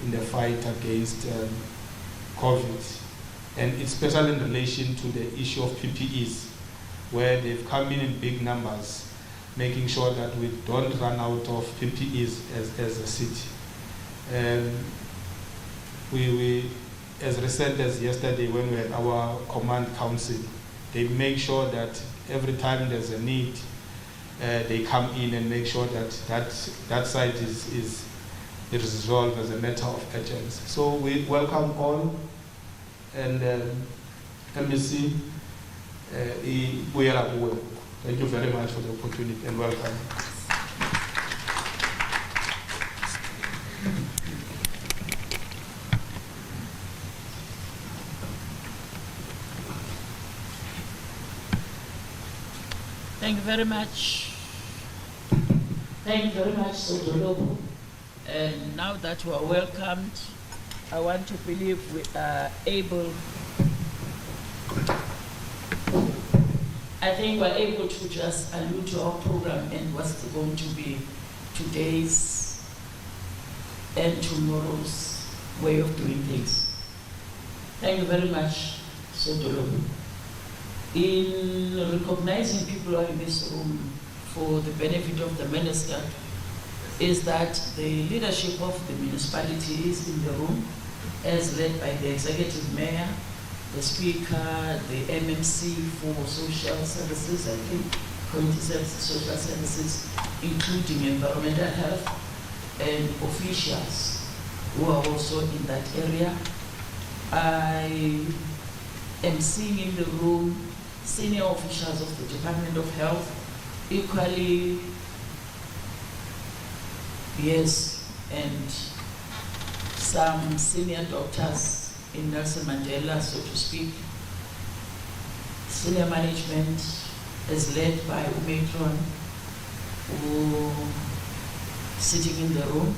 in the fight against COVID. And especially in relation to the issue of PPEs, where they've come in big numbers, making sure that we don't run out of PPEs as a city. We, as recent as yesterday when we had our command council, they make sure that every time there's a need, they come in and make sure that site is resolved as a matter of urgency. So we welcome all, and MBC, we are at work. Thank you very much for the opportunity and welcome. Thank you very much. Thank you very much, Sodolobo. And now that we are welcomed, I want to believe we are able, I think we're able to just allude to our program and what's going to be today's and tomorrow's way of doing things. Thank you very much, Sodolobo. In recognizing people who are in this room for the benefit of the minister, is that the leadership of the municipality is in the room, as led by the executive mayor, the speaker, the MMC for social services, I think, community services, social services, including environmental health, and officials who are also in that area. I am seeing in the room senior officials of the Department of Health, equally, yes, and some senior doctors in Nelson Mandela, so to speak. Senior management is led by Umetron, who sitting in the room.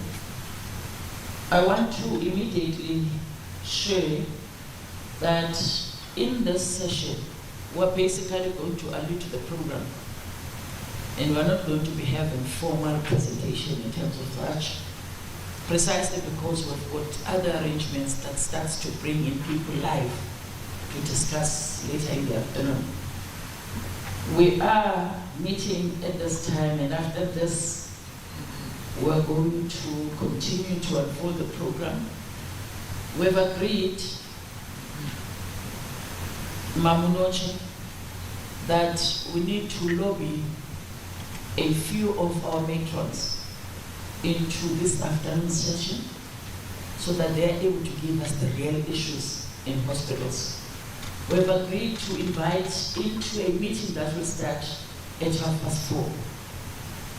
I want to immediately share that in this session, we're basically going to allude to the program. And we're not going to be having formal presentation in terms of such, precisely because we've got other arrangements that starts to bring in people live to discuss later in the afternoon. We are meeting at this time, and after this, we're going to continue to unfold the program. We've agreed, Mamunoche, that we need to lobby a few of our matrons into this afternoon session so that they are able to give us the real issues in hospitals. We've agreed to invite into a meeting that will start at 4:30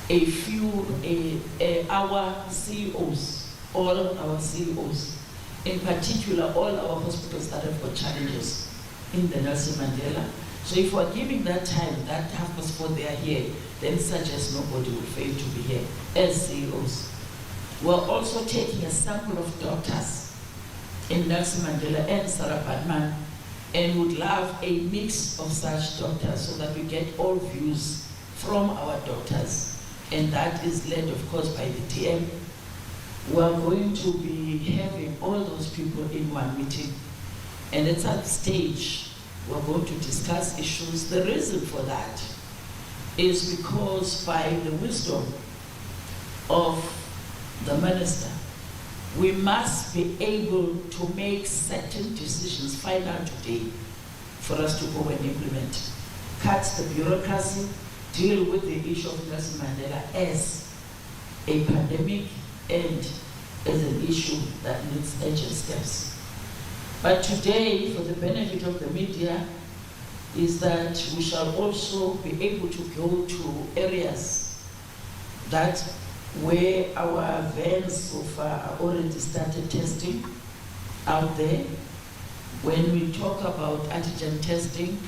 a few, our CEOs, all our CEOs, in particular all our hospitals that have got challenges in the Nelson Mandela. So if we're giving that time, that 4:30 they are here, then such as nobody will fail to be here as CEOs. We're also taking a sample of doctors in Nelson Mandela and Sarah Padman, and would love a mix of such doctors so that we get all views from our doctors. And that is led, of course, by the TM. We're going to be having all those people in one meeting. And at that stage, we're going to discuss issues. The reason for that is because by the wisdom of the minister, we must be able to make certain decisions final today for us to go and implement. Cut the bureaucracy, deal with the issue of Nelson Mandela as a pandemic and as an issue that needs urgent steps. But today, for the benefit of the media, is that we shall also be able to go to areas that where our vans so far are already started testing out there. When we talk about antigen testing,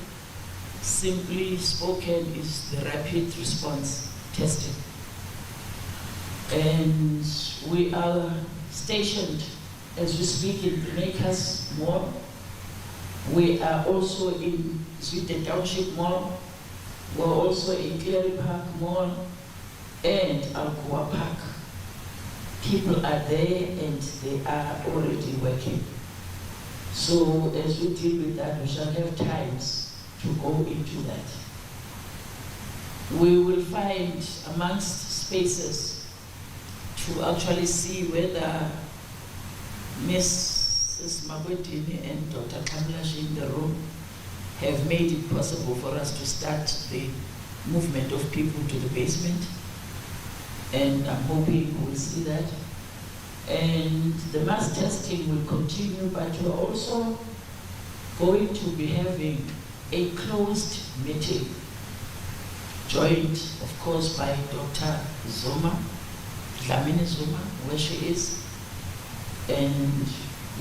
simply spoken is the rapid response testing. And we are stationed as we speak in Makers Mall. We are also in Zweli Township Mall. We're also in Cleary Park Mall and Alcoa Park. people are there and they are already working. So as we deal with that, we shall have times to go into that. We will find amongst spaces to actually see whether Mrs. Magwedini and Dr. Kamlash in the room have made it possible for us to start the movement of people to the basement. And I'm hoping we'll see that. And the mass testing will continue, but we're also going to be having a closed meeting, joined, of course, by Dr. Zuma, Dlamini Zuma, where she is. And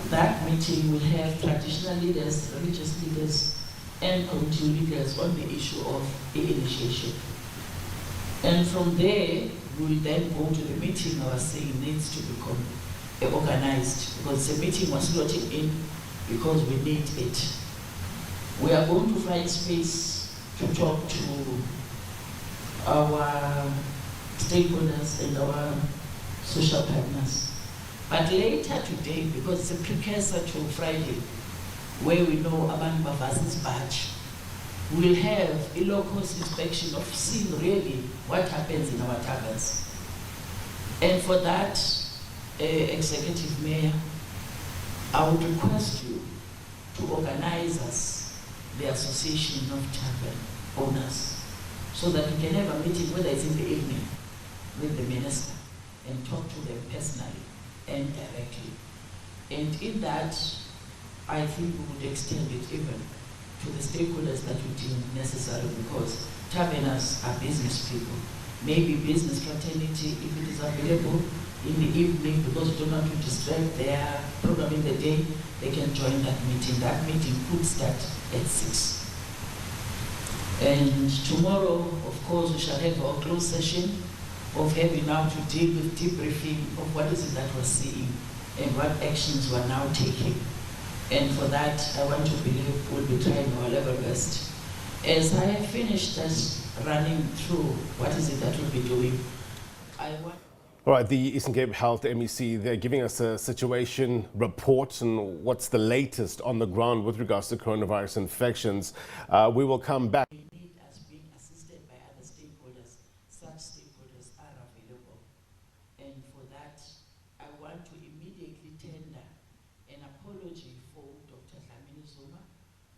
that meeting will have traditional leaders, religious leaders, and community leaders on the issue of initiation. And from there, we'll then go to the meeting I was saying needs to become organized, because the meeting was slotted in because we need it. We are going to find space to talk to our stakeholders and our social partners. But later today, because it's a precursor to Friday, where we know Abantu Bavasi's badge, we'll have a local inspection of seeing really what happens in our taverns. And for that, Executive Mayor, I would request you to organize us, the Association of Tavern Owners, so that we can have a meeting, whether it's in the evening, with the minister, and talk to them personally and directly. And in that, I think we would extend it even to the stakeholders that we deem necessary, because taverners are business people. Maybe business fraternity, if it is available in the evening, because we don't want to distract their program in the day, they can join that meeting. That meeting could start at 6. And tomorrow, of course, we shall have our closed session of having now to deal with debriefing of what is it that we're seeing and what actions we're now taking. And for that, I want to believe we'll be trying our level best. As I have finished just running through what is it that we'll be doing, I want... All right, the Eastern Cape Health MEC, they're giving us a situation report and what's the latest on the ground with regards to coronavirus infections. We will come back. We need us being assisted by other stakeholders. Such stakeholders are available. And for that, I want to immediately tender an apology for Dr. Dlamini Zuma,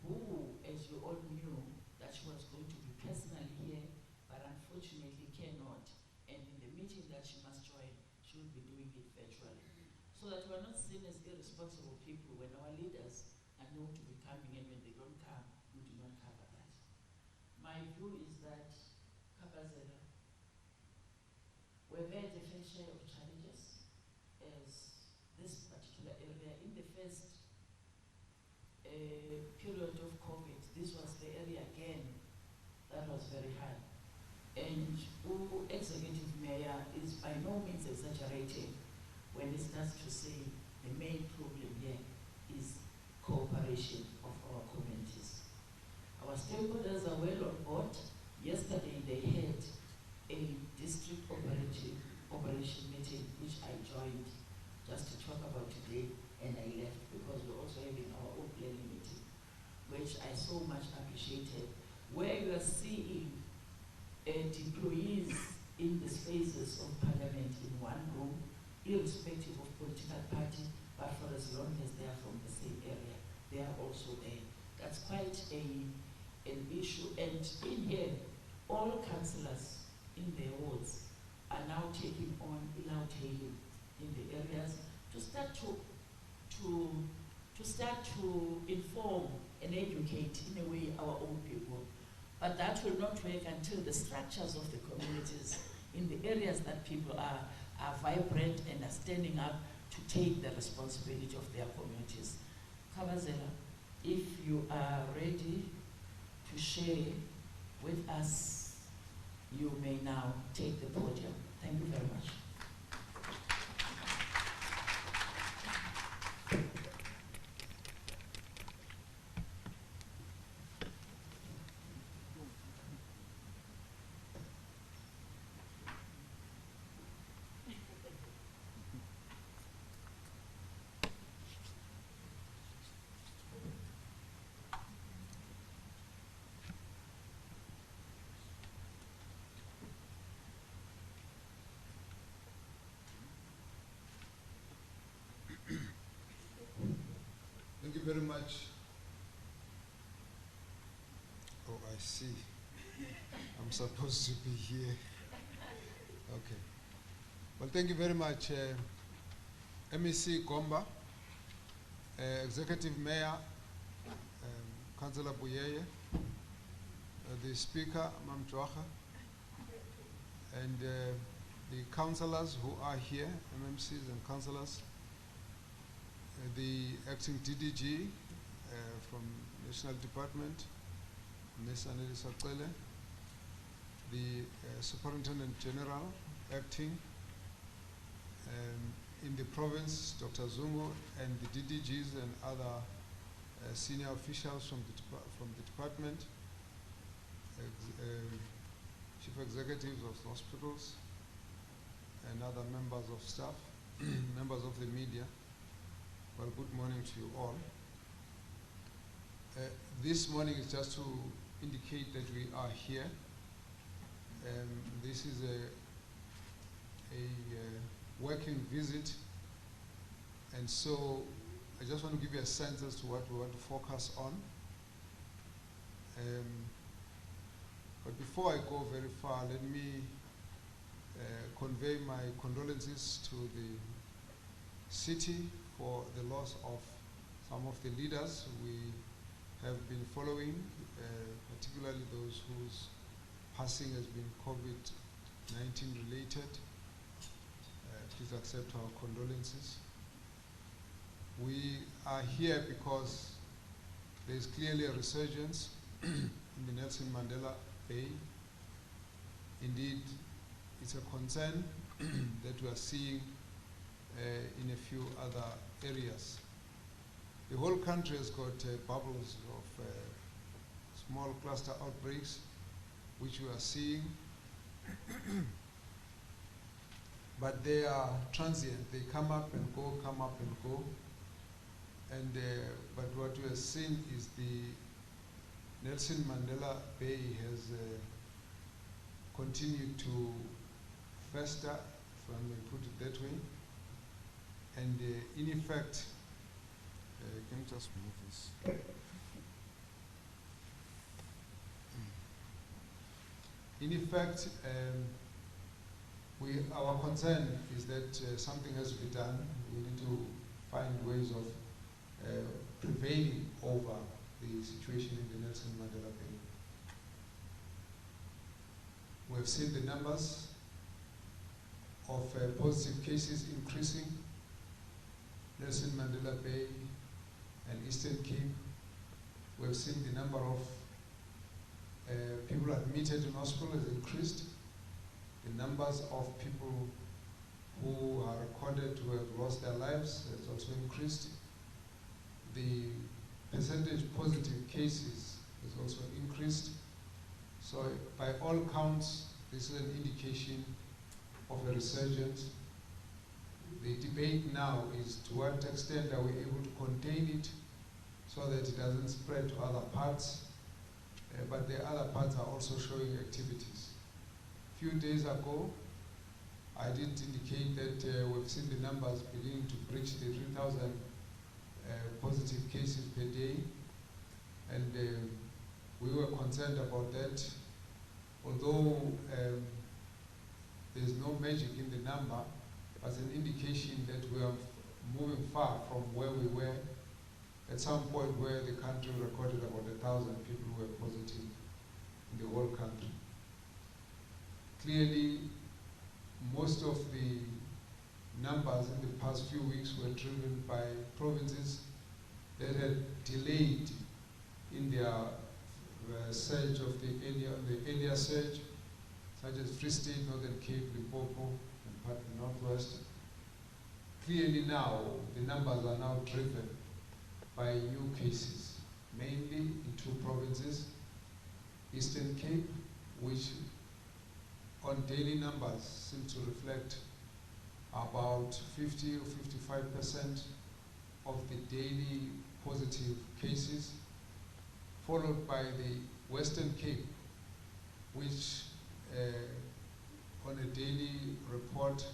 who, as you all knew, that she was going to be personally here, but unfortunately cannot. And in the meeting that she must join, she will be doing it virtually. So that we're not seen as irresponsible people when our leaders are known to be coming, and when they don't come, we do not cover that. My view is that Kabazela, we've had a fair share of challenges as this particular area. In the first period of COVID, this was the area again that was very high. And Executive Mayor is by no means exaggerating when he starts to say the main problem here is cooperation of our communities. Our stakeholders are well on board. Yesterday they had a district operation meeting, which I joined just to talk about today, and I left because we're also having our own planning meeting, which I so much appreciated, where you are seeing employees in the spaces of parliament in one room, irrespective of political party, but for as long as they are from the same area, they are also there. That's quite an issue. And in here, all councillors in their wards are now taking on loud hailing in the areas to start to inform and educate in a way our own people. But that will not work until the structures of the communities in the areas that people are vibrant and are standing up to take the responsibility of their communities. Kabazela, if you are ready to share with us, you may now take the podium. Thank you very much. you very much. Oh, I see. I'm supposed to be here. Okay. Well, thank you very much, MEC Gomba, Executive Mayor, Councillor Buyeye, the Speaker, Mam Chwacha, and the councillors who are here, MMCs and councillors, the acting DDG from National Department, Ms. Annelisa Cele, the Superintendent General acting in the province, Dr. Zungu, and the DDGs and other senior officials from the department, chief executives of hospitals, and other members of staff, members of the media. Well, good morning to you all. This morning is just to indicate that we are here. This is a working visit, and so I just want to give you a sense as to what we want to focus on. But before I go very far, let me convey my condolences to the city for the loss of some of the leaders we have been following, particularly those whose passing has been COVID-19 related. Please accept our condolences. We are here because there is clearly a resurgence in the Nelson Mandela Bay. Indeed, it's a concern that we are seeing in a few other areas. The whole country has got bubbles of small cluster outbreaks, which we are seeing. But they are transient. They come up and go, come up and go. And but what we are seeing is the Nelson Mandela Bay has continued to fester, if I may put it that way. And in effect, can you just move this? In effect, our concern is that something has to be done. We need to find ways of prevailing over the situation in the Nelson Mandela Bay. We have seen the numbers of positive cases increasing. Nelson Mandela Bay and Eastern Cape. We have seen the number of people admitted in hospital has increased. The numbers of people who are recorded to have lost their lives has also increased. The percentage positive cases has also increased. So by all counts, this is an indication of a resurgence. The debate now is to what extent are we able to contain it so that it doesn't spread to other parts, but the other parts are also showing activities. A few days ago, I did indicate that we've seen the numbers beginning to breach the 3,000 positive cases per day, and we were concerned about that. Although there's no magic in the number, as an indication that we are moving far from where we were at some point where the country recorded about 1,000 people who were positive in the whole country. Clearly, most of the numbers in the past few weeks were driven by provinces that had delayed in their surge of the earlier surge, such as Free State, Northern Cape, Limpopo, and part of the Northwest. Clearly now, the numbers are now driven by new cases, mainly in two provinces, Eastern Cape, which on daily numbers seem to reflect about 50 or 55% of the daily positive cases, followed by the Western Cape, which on a daily report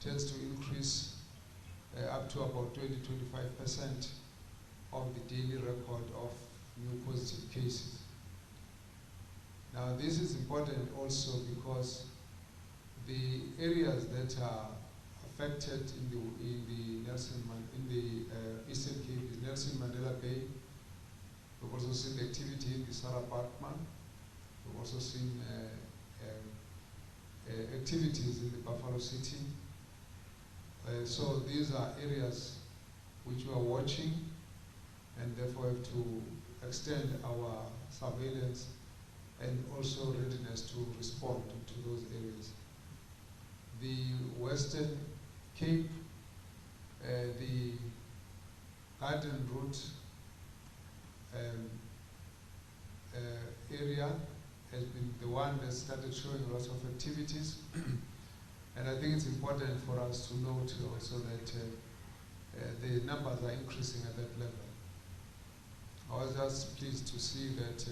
tends to increase up to about 20-25%. of the daily record of new positive cases. Now this is important also because the areas that are affected in the Eastern Cape is Nelson Mandela Bay. We've also seen the activity in the Sarah Parkman. We've also seen activities in the Buffalo City. So these are areas which we are watching, and therefore have to extend our surveillance and also readiness to respond to those areas. The Western Cape, the Garden Route area has been the one that started showing lots of activities. And I think it's important for us to note also that the numbers are increasing at that level. I was just pleased to see that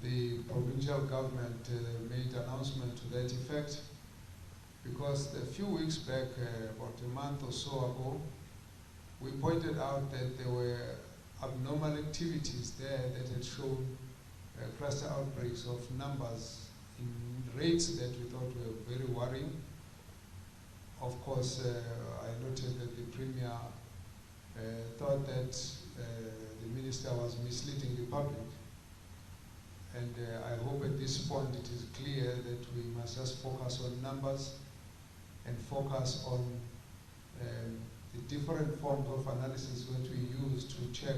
the provincial government made an announcement to that effect, because a few weeks back, about a month or so ago, we pointed out that there were abnormal activities there that had shown cluster outbreaks of numbers in rates that we thought were very worrying. Of course, I noted that the Premier thought that the Minister was misleading the public. And I hope at this point it is clear that we must just focus on numbers and focus on the different forms of analysis that we use to check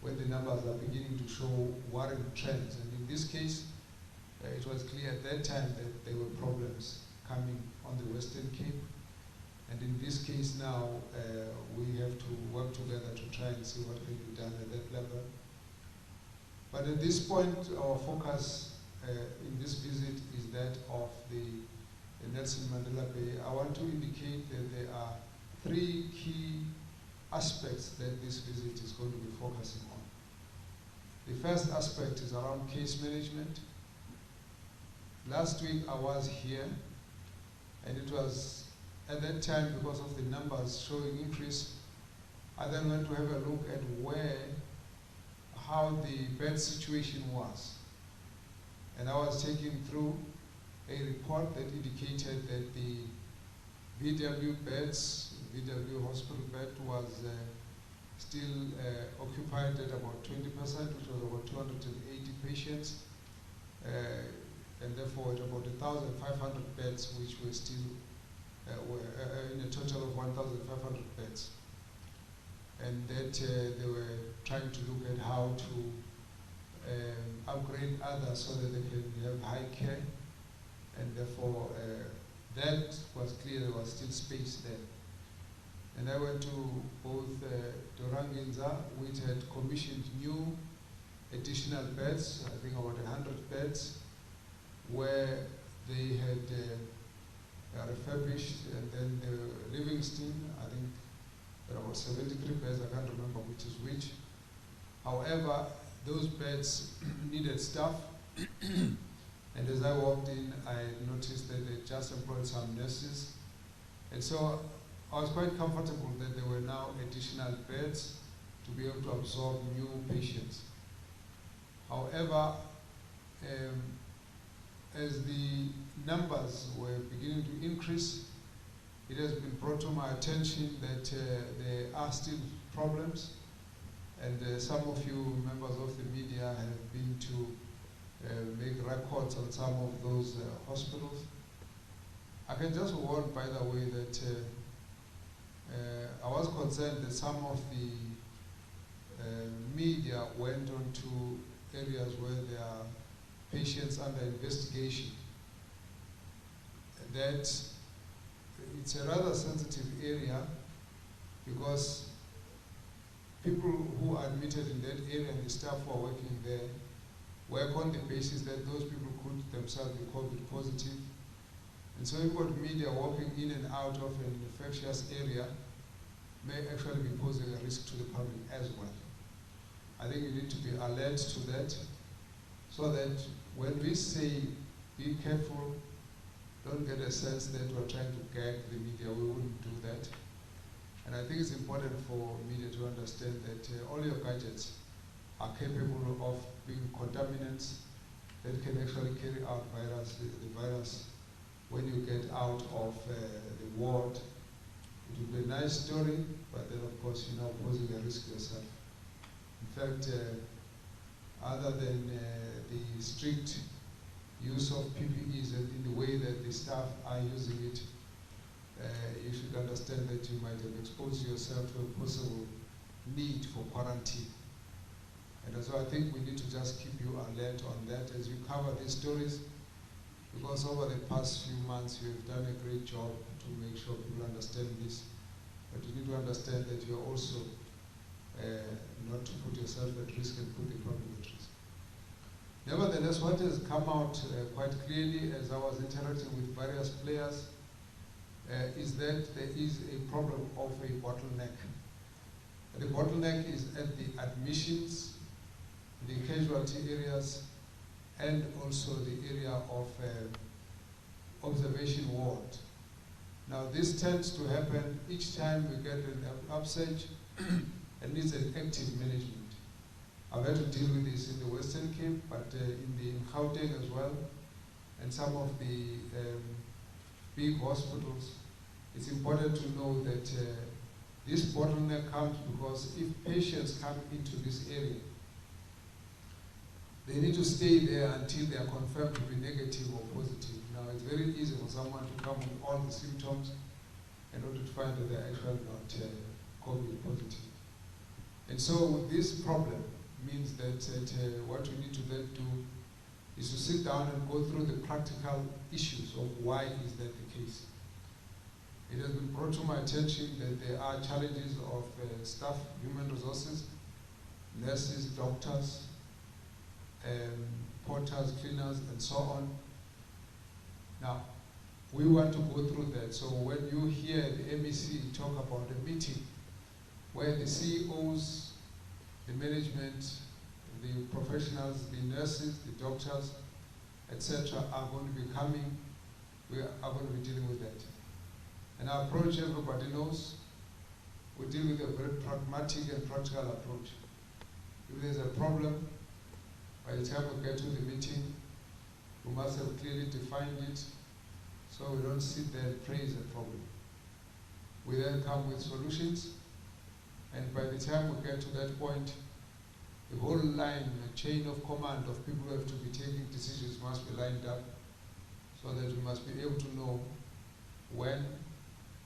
when the numbers are beginning to show worrying trends. And in this case, it was clear at that time that there were problems coming on the Western Cape. And in this case now, we have to work together to try and see what can be done at that level. But at this point, our focus in this visit is that of the Nelson Mandela Bay. I want to indicate that there are three key aspects that this visit is going to be focusing on. The first aspect is around case management. Last week I was here, and it was at that time, because of the numbers showing increase, I then went to have a look at how the bed situation was. And I was taken through a report that indicated that the VW hospital bed was still occupied at about 20%, which was about 280 patients, and therefore at about 1,500 beds, which were still in a total of 1,500 beds. And that they were trying to look at how to upgrade others so that they can have high care, and therefore that was clear there was still space there. And I went to both Doranginza, which had commissioned new additional beds, I think about 100 beds, where they had refurbished, and then the Livingston, I think there are about 73 beds, I can't remember which is which. However, those beds needed staff, and as I walked in, I noticed that they just employed some nurses. And so I was quite comfortable that there were now additional beds to be able to absorb new patients. However, as the numbers were beginning to increase, it has been brought to my attention that there are still problems, and some of you members of the media have been to make records on some of those hospitals. I can just warn, by the way, that I was concerned that some of the media went on to areas where there are patients under investigation. That it's a rather sensitive area, because people who are admitted in that area and the staff who are working there work on the basis that those people could themselves be COVID positive. And so you've got media walking in and out of an infectious area may actually be posing a risk to the public as well. I think you need to be alert to that, so that when we say be careful, don't get a sense that we're trying to gag the media. We wouldn't do that. And I think it's important for media to understand that all your gadgets are capable of being contaminants that can actually carry out the virus when you get out of the ward. It will be a nice story, but then of course you're now posing a risk yourself. In fact, other than the strict use of PPEs and in the way that the staff are using it, you should understand that you might have exposed yourself to a possible need for quarantine. And so I think we need to just keep you alert on that as you cover these stories, because over the past few months you have done a great job to make sure people understand this. But you need to understand that you are also not to put yourself at risk and put the public at risk. Nevertheless, what has come out quite clearly as I was interacting with various players is that there is a problem of a bottleneck. The bottleneck is at the admissions, the casualty areas, and also the area of observation ward. Now this tends to happen each time we get an upsurge and needs an active management. I've had to deal with this in the Western Cape, but in Gauteng as well, and some of the big hospitals. It's important to know that this bottleneck comes because if patients come into this area, they need to stay there until they are confirmed to be negative or positive. Now, it's very easy for someone to come with all the symptoms in order to find that they're actually not COVID positive. And so this problem means that what we need to then do is to sit down and go through the practical issues of why is that the case. It has been brought to my attention that there are challenges of staff, human resources, nurses, doctors, porters, cleaners, and so on. Now, we want to go through that. So when you hear the MEC talk about a meeting where the CEOs, the management, the professionals, the nurses, the doctors, etc., are going to be coming, we are going to be dealing with that. And our approach, everybody knows, we deal with a very pragmatic and practical approach. If there's a problem, by the time we get to the meeting, we must have clearly defined it so we don't sit there and praise a problem. We then come with solutions, and by the time we get to that point, the whole line, a chain of command of people who have to be taking decisions must be lined up so that we must be able to know when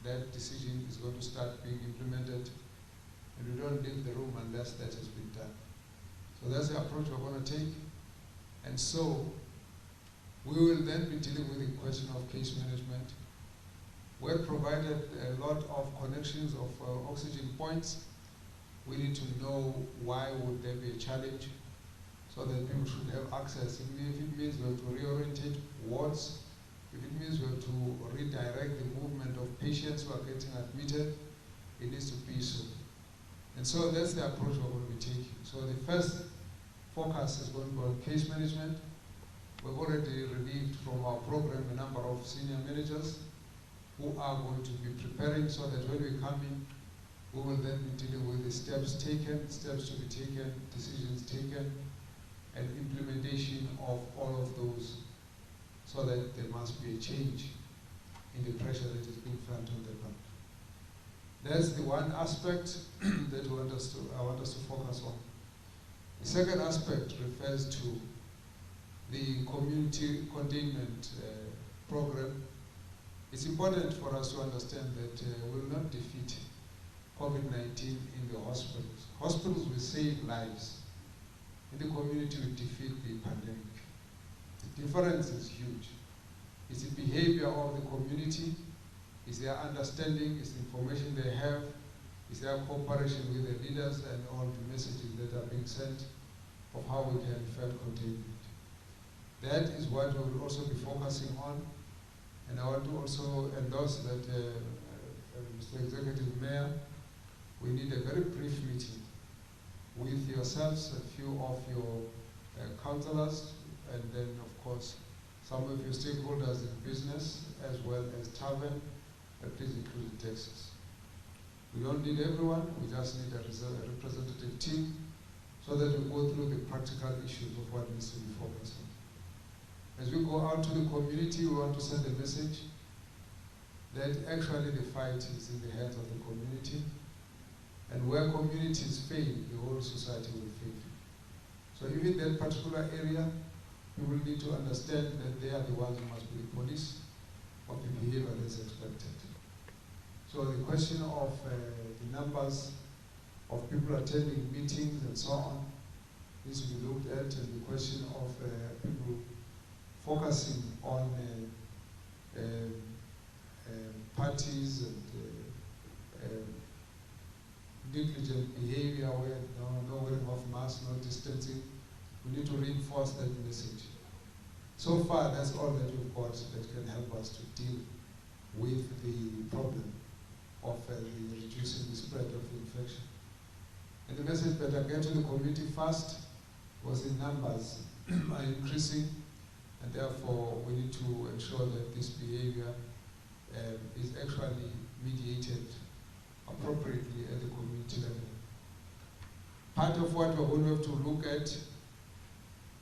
that decision is going to start being implemented, and we don't leave the room unless that has been done. So that's the approach we're going to take. And so we will then be dealing with the question of case management. We're provided a lot of connections of oxygen points. We need to know why would there be a challenge so that people should have access. If it means we have to reorientate wards, if it means we have to redirect the movement of patients who are getting admitted, it needs to be so. And so that's the approach we're going to be taking. So the first focus is going to be on case management. We've already relieved from our program a number of senior managers who are going to be preparing so that when we come in, we will then be dealing with the steps taken, steps to be taken, decisions taken, and implementation of all of those so that there must be a change in the pressure that is being felt on the ground. That's the one aspect that I want us to focus on. The second aspect refers to the community containment program. It's important for us to understand that we will not defeat COVID-19 in the hospitals. Hospitals will save lives. In the community, we defeat the pandemic. The difference is huge. It's the behavior of the community, it's their understanding, it's the information they have, it's their cooperation with the leaders and all the messages that are being sent of how we can effect containment. That is what we will also be focusing on. And I want to also endorse that, Mr. Executive Mayor, we need a very brief meeting with yourselves, a few of your councillors, and then, of course, some of your stakeholders in business, as well as Tavern, but please include the Texas. We don't need everyone, we just need a representative team so that we go through the practical issues of what needs to be focused on. As we go out to the community, we want to send a message that actually the fight is in the hands of the community, and where communities fail, the whole society will fail. So even that particular area, we will need to understand that they are the ones who must be the police of the behavior that's expected. So the question of the numbers of people attending meetings and so on needs to be looked at, and the question of people focusing on parties and negligent behavior, where no wearing of masks, no distancing. We need to reinforce that message. So far, that's all that we've got that can help us to deal with the problem of reducing the spread of infection. And the message that I get to the community first was the numbers are increasing, and therefore we need to ensure that this behavior is actually mediated appropriately at the community level. Part of what we're going to have to look at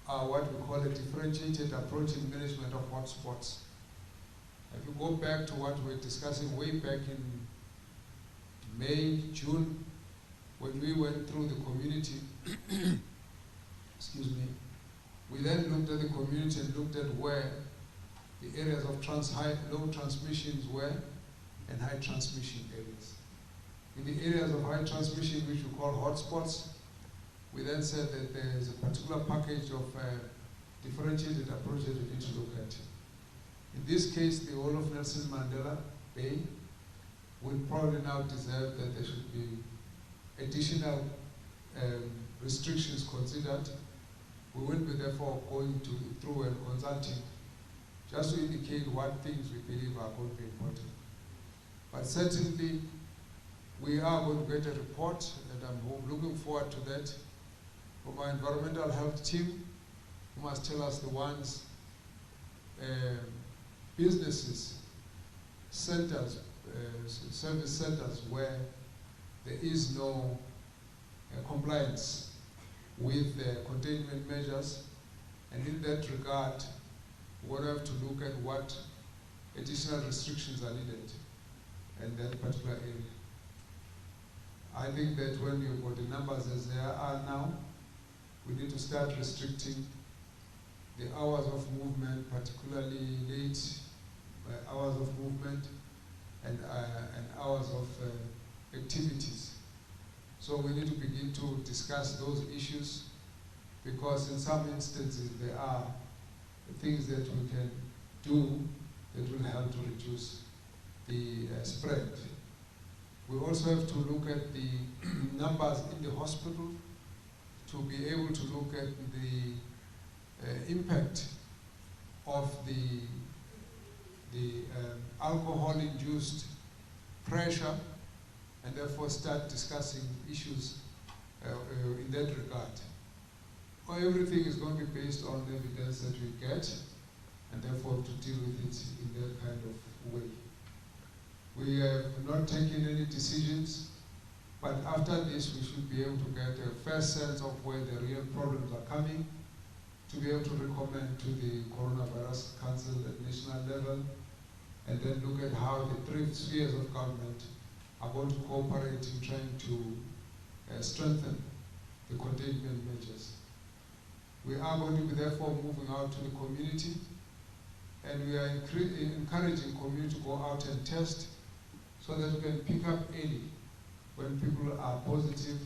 are what we call a differentiated approach in management of hotspots. If you go back to what we were discussing way back in May, June, when we went through the community, excuse me, we then looked at the community and looked at where the areas of low transmissions were and high transmission areas. In the areas of high transmission, which we call hotspots, we then said that there is a particular package of differentiated approaches we need to look at. In this case, the whole of Nelson Mandela Bay would probably now deserve that there should be additional restrictions considered. We will be therefore going through and consulting just to indicate what things we believe are going to be important. But certainly, we are going to get a report, and I'm looking forward to that, from our environmental health team, who must tell us the ones, businesses, centers, service centers where there is no compliance with the containment measures, and in that regard, we'll have to look at what additional restrictions are needed in that particular area. I think that when you've got the numbers as they are now, we need to start restricting the hours of movement, particularly late hours of movement and hours of activities. So we need to begin to discuss those issues, because in some instances there are things that we can do that will help to reduce the spread. We also have to look at the numbers in the hospital to be able to look at the impact of the alcohol-induced pressure, and therefore start discussing issues in that regard. Everything is going to be based on the evidence that we get, and therefore to deal with it in that kind of way. We have not taken any decisions, but after this we should be able to get a fair sense of where the real problems are coming, to be able to recommend to the Coronavirus Council at national level, and then look at how the three spheres of government are going to cooperate in trying to strengthen the containment measures. We are going to be therefore moving out to the community, and we are encouraging community to go out and test, so that we can pick up early when people are positive,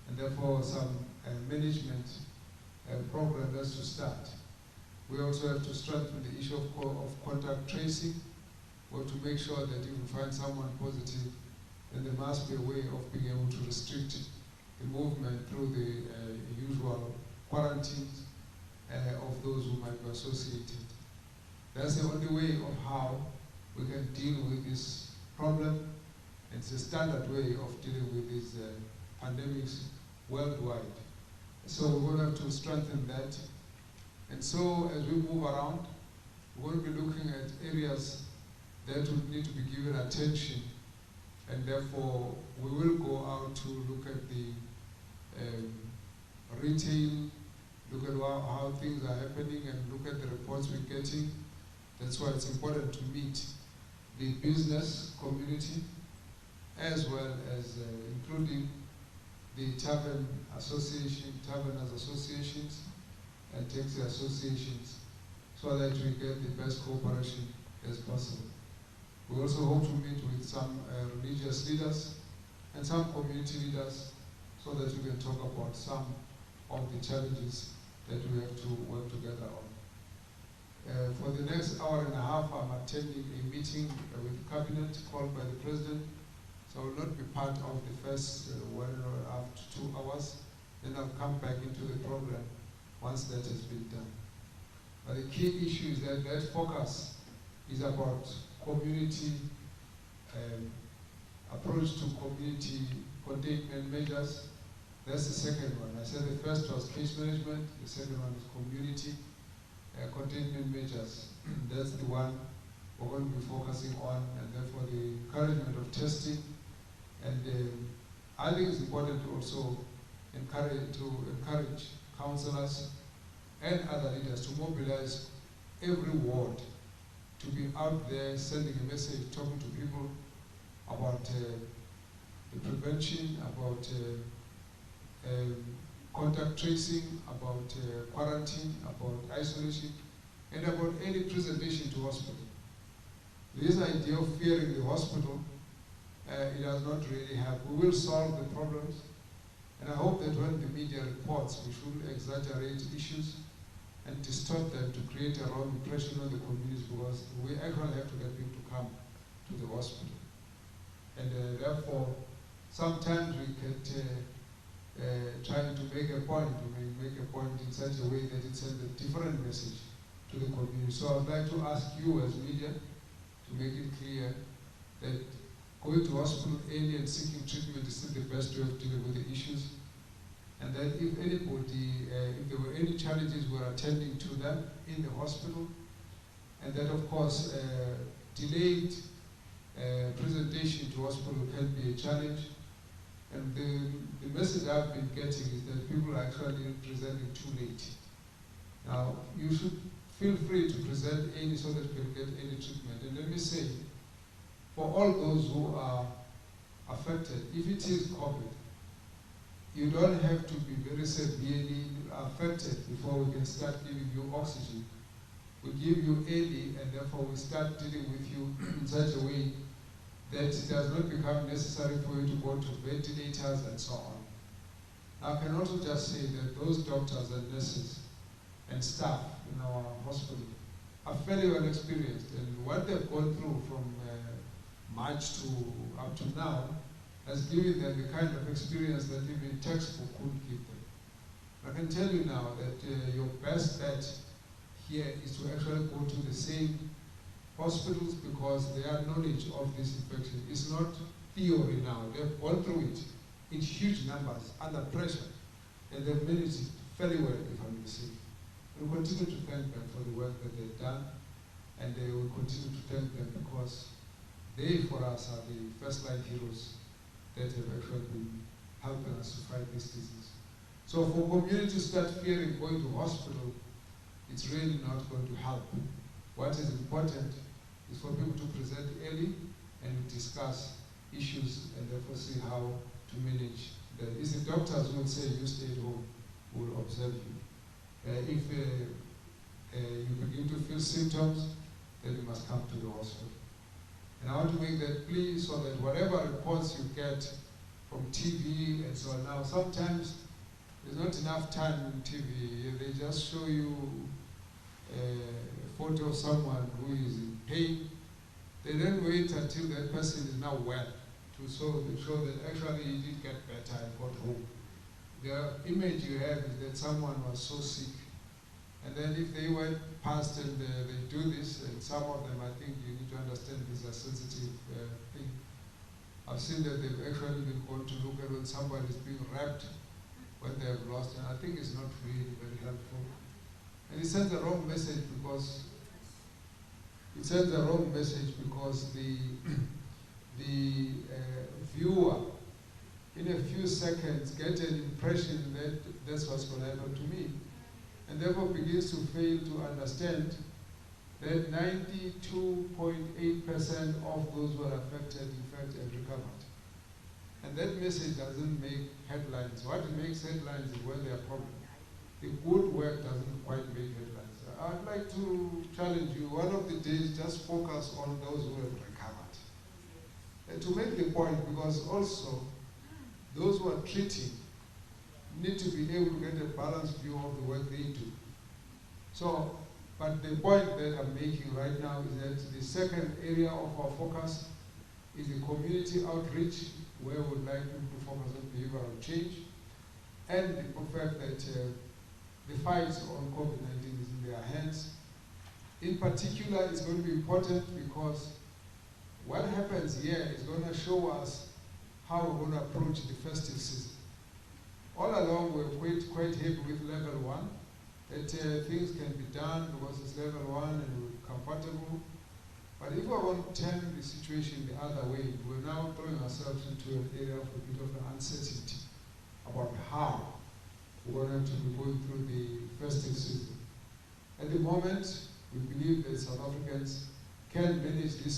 and therefore some management program has to start. We also have to strengthen the issue of contact tracing, or to make sure that if we find someone positive, then there must be a way of being able to restrict the movement through the usual quarantines of those who might be associated. That's the only way of how we can deal with this problem. It's a standard way of dealing with these pandemics worldwide. So we're going to have to strengthen that. And so as we move around, we're going to be looking at areas that would need to be given attention, and therefore we will go out to look at the retail, look at how things are happening, and look at the reports we're getting. That's why it's important to meet the business community, as well as including the taverners associations, and taxi associations, so that we get the best cooperation as possible. We also hope to meet with some religious leaders and some community leaders, so that we can talk about some of the challenges that we have to work together on. For the next hour and a half, I'm attending a meeting with the cabinet called by the president, so I will not be part of the first 1.5 to 2 hours. Then I'll come back into the program once that has been done. But the key issue is that that focus is about community approach to community containment measures. That's the second one. I said the first was case management, the second one is community containment measures. That's the one we're going to be focusing on, and therefore the encouragement of testing. And I think it's important to also encourage councillors and other leaders to mobilize every ward, to be out there sending a message, talking to people about the prevention, about contact tracing, about quarantine, about isolation, and about any presentation to hospital. This idea of fearing the hospital, it does not really help. We will solve the problems, and I hope that when the media reports, we shouldn't exaggerate issues and distort them to create a wrong impression on the communities, because we actually have to get people to come to the hospital. And therefore, sometimes we get trying to make a point, in such a way that it sends a different message to the community. So I would like to ask you as media to make it clear that going to hospital early and seeking treatment is still the best way of dealing with the issues. And that if anybody, if there were any challenges, we're attending to them in the hospital. And that, of course, delayed presentation to hospital can be a challenge. And the message I've been getting is that people are actually presenting too late. Now, you should feel free to present any so that you can get any treatment. And let me say, for all those who are affected, if it is COVID, you don't have to be very severely affected before we can start giving you oxygen. We give you early, and therefore we start dealing with you in such a way that it does not become necessary for you to go to ventilators and so on. I can also just say that those doctors and nurses and staff in our hospital are fairly well experienced, and what they've gone through from March to up to now has given them the kind of experience that even textbook couldn't give them. I can tell you now that your best bet here is to actually go to the same hospitals, because their knowledge of this infection is not theory now. They've gone through it in huge numbers, under pressure, and they've managed it fairly well, if I'm mistaken. We continue to thank them for the work that they've done, and they will continue to thank them because they, for us, are the first-line heroes that have actually been helping us to fight this disease. So for communities to start fearing going to hospital, it's really not going to help. What is important is for people to present early and discuss issues, and therefore see how to manage that. It's the doctors who will say you stay at home, who will observe you. If you begin to feel symptoms, then you must come to the hospital. And I want to make that plea so that whatever reports you get from TV and so on, now sometimes there's not enough time on TV. They just show you a photo of someone who is in pain. They then wait until that person is now well to show that actually he did get better and got home. The image you have is that someone was so sick. And then if they went past and they do this, and some of them, I think you need to understand this is a sensitive thing. I've seen that they've actually been going to look at when somebody is being wrapped when they have lost, and I think it's not really very helpful. And it sends the wrong message because the viewer few seconds get an impression that that's what's going to happen to me, and therefore begins to fail to understand that 92.8% of those who are affected, in fact, have recovered. And that message doesn't make headlines. What makes headlines is when there are problems. The good work doesn't quite make headlines. I'd like to challenge you, one of the days, just focus on those who have recovered. To make the point, because also those who are treating need to be able to get a balanced view of the work they do. So, but the point that I'm making right now is that the second area of our focus is the community outreach, where we would like people to focus on behavioral change, and the fact that the fight on COVID-19 is in their hands. In particular, it's going to be important because what happens here is going to show us how we're going to approach the festive season. All along, we're quite happy with level 1, that things can be done because it's level 1 and we're comfortable. But if we want to turn the situation the other way, we're now throwing ourselves into an area of a bit of uncertainty about how we're going to be going through the festive season. At the moment, we believe that South Africans can manage this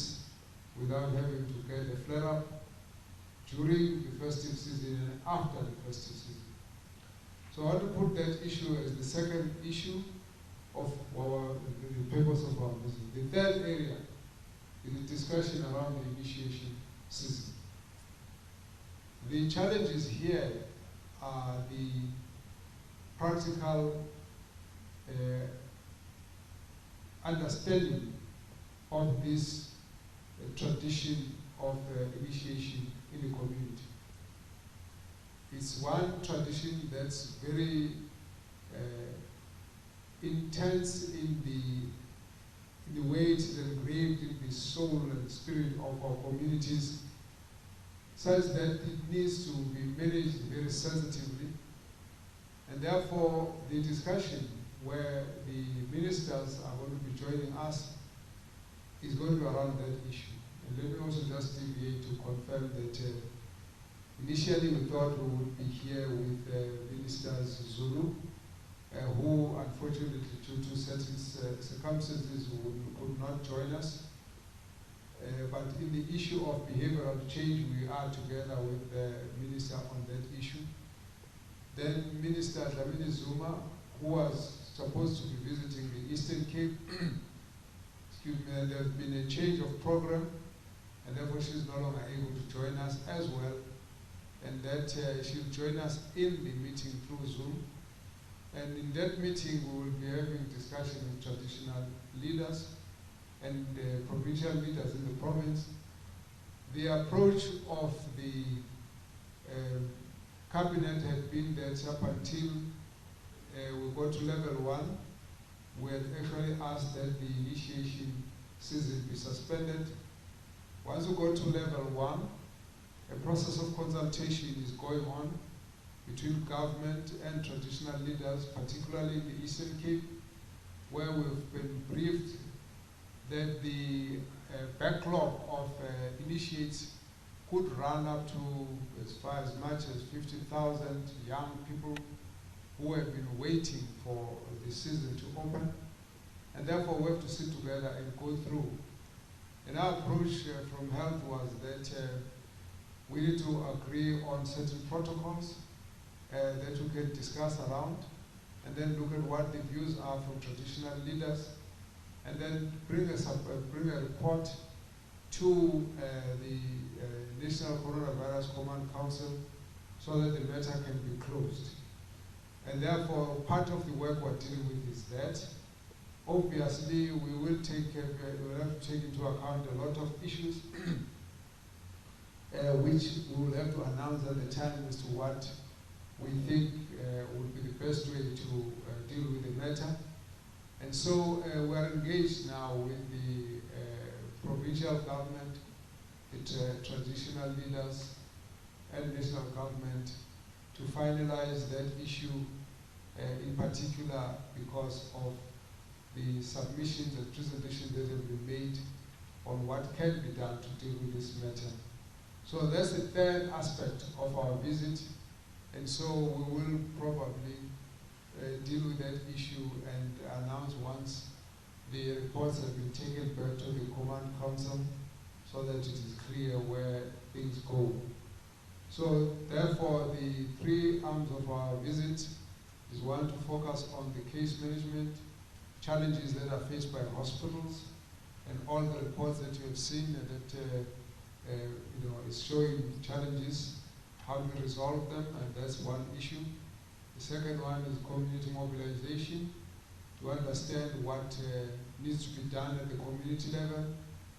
without having to get a flare-up during the festive season and after the festive season. So I want to put that issue as the second issue of the purpose of our visit. The third area is the discussion around the initiation season. The challenges here are the practical understanding of this tradition of initiation in the community. It's one tradition that's very intense in the way it is engraved in the soul and spirit of our communities, such that it needs to be managed very sensitively. And therefore, the discussion where the ministers are going to be joining us is going to be around that issue. And let me also just deviate to confirm that initially we thought we would be here with Ministers Zulu, who unfortunately due to certain circumstances could not join us. But in the issue of behavioral change, we are together with the Minister on that issue. Then Minister Dlamini Zuma, who was supposed to be visiting the Eastern Cape, excuse me, and there's been a change of program, and therefore she's no longer able to join us as well, and that she'll join us in the meeting through Zoom. And in that meeting, we will be having discussion with traditional leaders and provincial leaders in the province. The approach of the cabinet had been that up until we go to level 1, we had actually asked that the initiation season be suspended. Once we go to level 1, a process of consultation is going on between government and traditional leaders, particularly in the Eastern Cape, where we've been briefed that the backlog of initiates could run up to as much as 50,000 young people who have been waiting for the season to open. And therefore we have to sit together and go through. And our approach from health was that we need to agree on certain protocols that we can discuss around, and then look at what the views are from traditional leaders, and then bring a report to the National Coronavirus Command Council so that the matter can be closed. And therefore, part of the work we're dealing with is that. Obviously, we will have to take into account a lot of issues which we will have to announce at the time as to what we think would be the best way to deal with the matter. And so we are engaged now with the provincial government, the traditional leaders, and national government to finalize that issue, in particular because of the submissions and presentations that have been made on what can be done to deal with this matter. So that's the third aspect of our visit. And so we will probably deal with that issue and announce once the reports have been taken back to the Command Council so that it is clear where things go. So therefore, the three arms of our visit is one, to focus on the case management, challenges that are faced by hospitals, and all the reports that you have seen and that is showing challenges, how do we resolve them, and that's one issue. The second one is community mobilization, to understand what needs to be done at the community level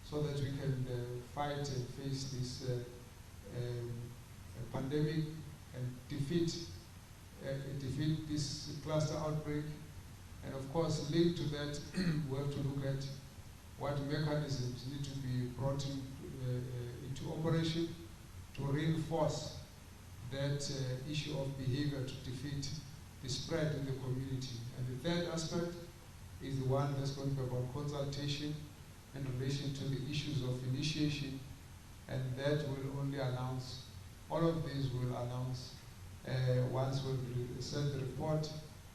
so that we can fight and face this pandemic and defeat this cluster outbreak. And of course, linked to that, we have to look at what mechanisms need to be brought into operation to reinforce that issue of behavior to defeat the spread in the community. And the third aspect is the one that's going to be about consultation in relation to the issues of initiation, and that will only announce, all of these will announce once we've sent the report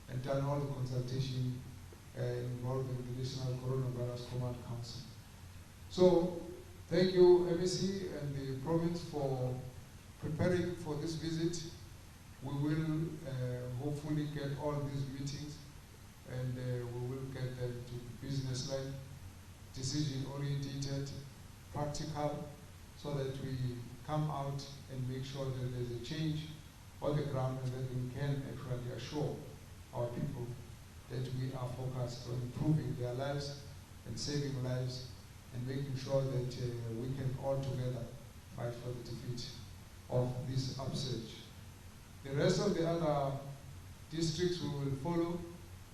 and done all the consultation involving the National Coronavirus Command Council. So thank you, MEC and the province, for preparing for this visit. We will hopefully get all these meetings and we will get them to business-like, decision-oriented, practical, so that we come out and make sure that there's a change on the ground and that we can actually assure our people that we are focused on improving their lives and saving lives and making sure that we can all together fight for the defeat of this upsurge. The rest of the other districts we will follow.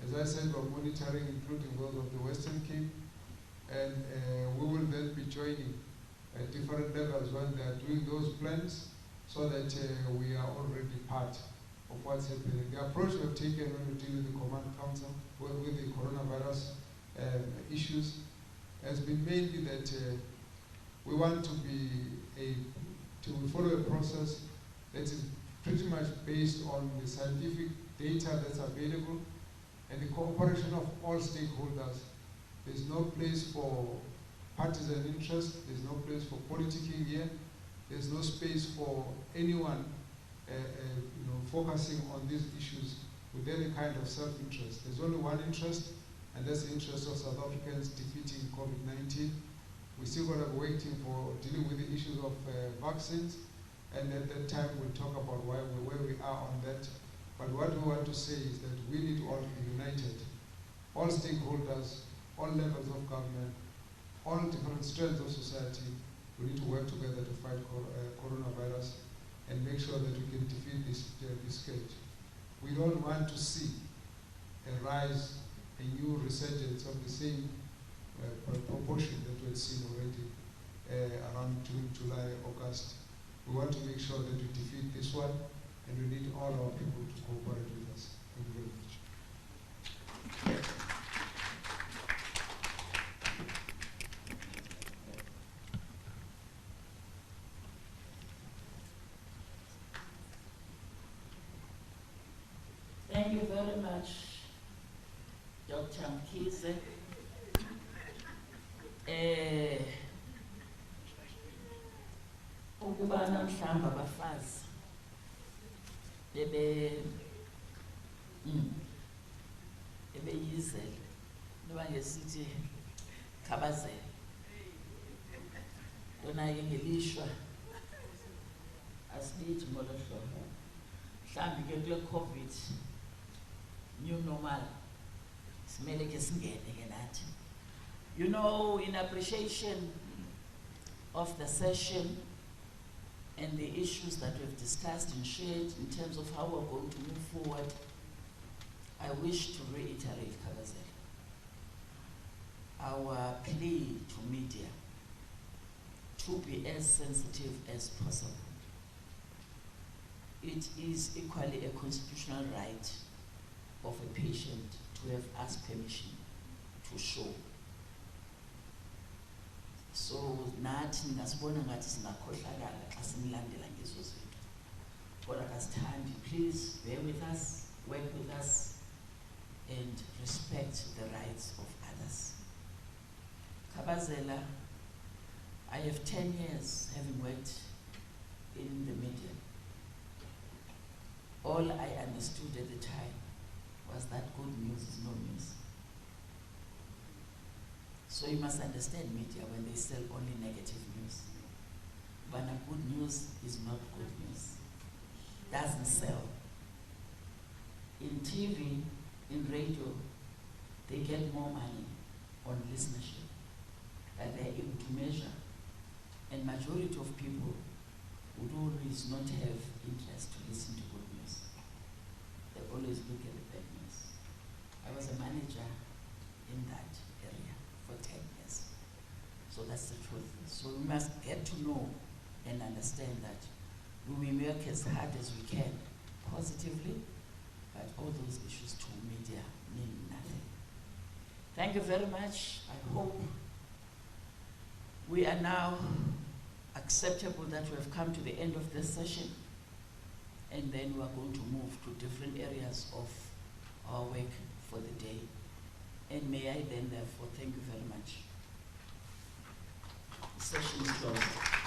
As I said, we're monitoring, including those of the Western Cape, and we will then be joining at different levels when they are doing those plans so that we are already part of what's happening. The approach we have taken when we deal with the Command Council, with the coronavirus issues, has been mainly that we want to follow a process that is pretty much based on the scientific data that's available and the cooperation of all stakeholders. There's no place for partisan interest, there's no place for politicking here, there's no space for anyone focusing on these issues with any kind of self-interest. There's only one interest, and that's the interest of South Africans defeating COVID-19. We still got to be waiting for dealing with the issues of vaccines, and at that time we'll talk about where we are on that. But what we want to say is that we need all to be united. All stakeholders, all levels of government, all different strands of society, we need to work together to fight coronavirus and make sure that we can defeat this scourge. We don't want to see a rise, a new resurgence of the same proportion that we had seen already around June, July, August. We want to make sure that we defeat this one, and we need all our people to cooperate with us. Thank you very much. Thank you very much, Dr. Mkhize. Ukuba namhlanje abafazi ebeyizela noba ngesithi khabazela lona-ke ngelishwa asibithi ngolo hlobo mhlawumbi ke kule COVID new normal simele ke singene ke nathi. You know, in appreciation of the session and the issues that we've discussed and shared in terms of how we're going to move forward, I wish to reiterate, Kabazela, our plea to media to be as sensitive as possible. It is equally a constitutional right of a patient to have asked permission to show. So nathi ngasibona ngathi singakhohlakala xa sinilandela ngezo zinto. Kodwa kasithandi please bear with us, work with us, and respect the rights of others. Kabazela, I have 10 years having worked in the media. All I understood at the time was that good news is no news. So you must understand media when they sell only negative news. But good news is not good news. Doesn't sell. In TV, in radio, they get more money on listenership that they're able to measure. And majority of people would always not have interest to listen to good news. They always look at the bad news. I was a manager in that area for 10 years. So that's the truth. So we must get to know and understand that we work as hard as we can, positively, but all those issues to media mean nothing. Thank you very much. I hope we are now acceptable that we have come to the end of this session, and then we are going to move to different areas of our work for the day. And may I then therefore thank you very much. The session is closed.